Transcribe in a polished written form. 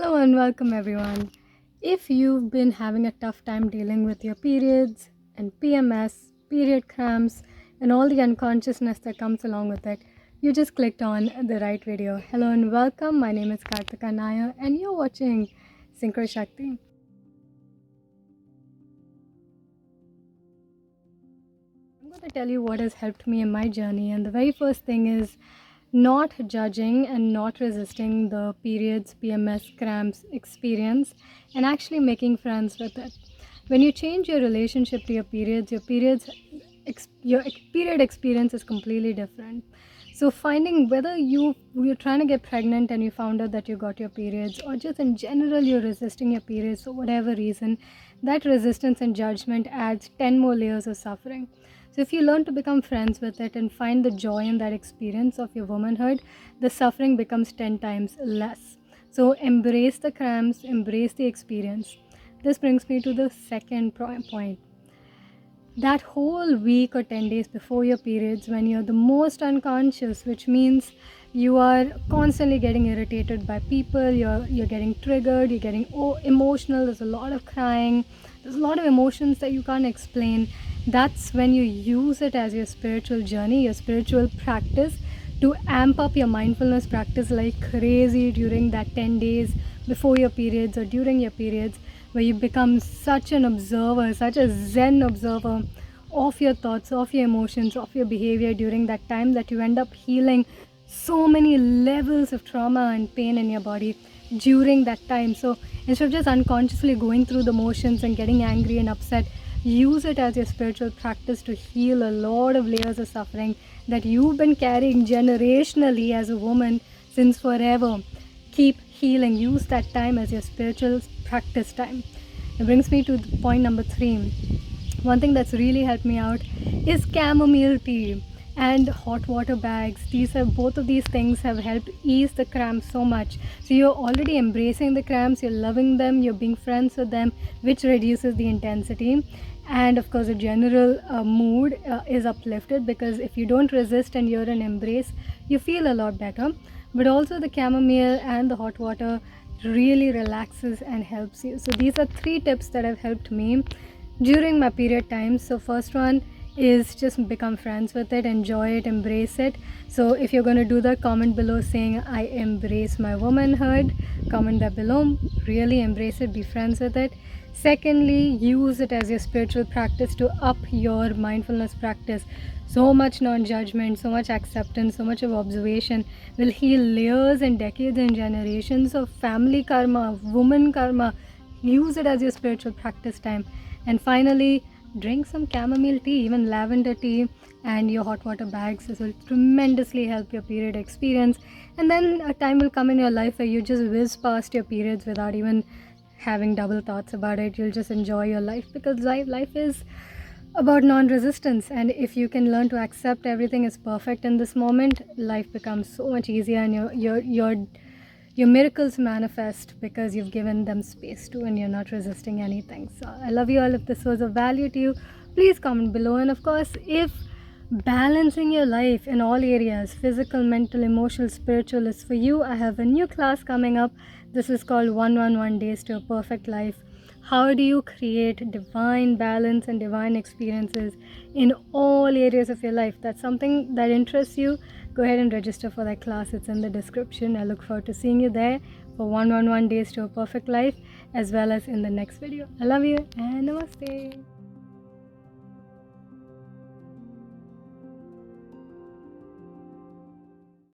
Hello and welcome everyone. If you've been having a tough time dealing with your periods and PMS, period cramps, and all the unconsciousness that comes along with it, you just clicked on the right video. Hello and welcome. My name is Kartika Nair and you're watching Synchroshakti. I'm going to tell you what has helped me in my journey, and the very first thing is not judging and not resisting the periods, PMS, cramps experience, and actually making friends with it. When you change your relationship to your periods, your period experience is completely different. So finding whether you're trying to get pregnant and you found out that you got your periods, or just in general you're resisting your periods for whatever reason, that resistance and judgment adds 10 more layers of suffering. So if you learn to become friends with it and find the joy in that experience of your womanhood, the suffering becomes 10 times less. So embrace the cramps, embrace the experience. This brings me to the second point. That whole week or 10 days before your periods, when you're the most unconscious, which means you are constantly getting irritated by people, you're getting triggered, you're getting emotional, there's a lot of crying, there's a lot of emotions that you can't explain. That's when you use it as your spiritual journey, your spiritual practice, to amp up your mindfulness practice like crazy during that 10 days before your periods or during your periods, where you become such an observer, such a zen observer of your thoughts, of your emotions, of your behavior during that time, that you end up healing so many levels of trauma and pain in your body during that time. So instead of just unconsciously going through the motions and getting angry and upset, use it as your spiritual practice to heal a lot of layers of suffering that you've been carrying generationally as a woman since forever. Keep healing. Use that time as your spiritual practice time. It brings me to point number 3. One thing that's really helped me out is chamomile tea and hot water bags. Both of these things have helped ease the cramps so much. So you're already embracing the cramps, you're loving them, you're being friends with them, which reduces the intensity. And of course the general mood is uplifted, because if you don't resist and you're in embrace, you feel a lot better. But also the chamomile and the hot water really relaxes and helps you. So these are 3 tips that have helped me during my period times. So first one is just become friends with it, enjoy it, embrace it. So if you're going to do that, comment below saying I embrace my womanhood. Comment that below. Really embrace it, be friends with it. Secondly, use it as your spiritual practice to up your mindfulness practice. So much non-judgment, so much acceptance, so much of observation will heal layers and decades and generations of family karma, woman karma. Use it as your spiritual practice time. And finally, drink some chamomile tea, even lavender tea, and your hot water bags. This will tremendously help your period experience. And then a time will come in your life where you just whiz past your periods without even having double thoughts about it. You'll just enjoy your life, because life is about non-resistance, and if you can learn to accept everything is perfect in this moment, life becomes so much easier, and your miracles manifest because you've given them space to, and you're not resisting anything. So I love you all. If this was of value to you, please comment below. And of course, if balancing your life in all areas, physical, mental, emotional, spiritual, is for you, I have a new class coming up. This is called 111 Days to a Perfect Life. How do you create divine balance and divine experiences in all areas of your life? That's something that interests you. Go ahead and register for that class. It's in the description. I look forward to seeing you there for 111 Days to a Perfect Life, as well as in the next video. I love you and namaste.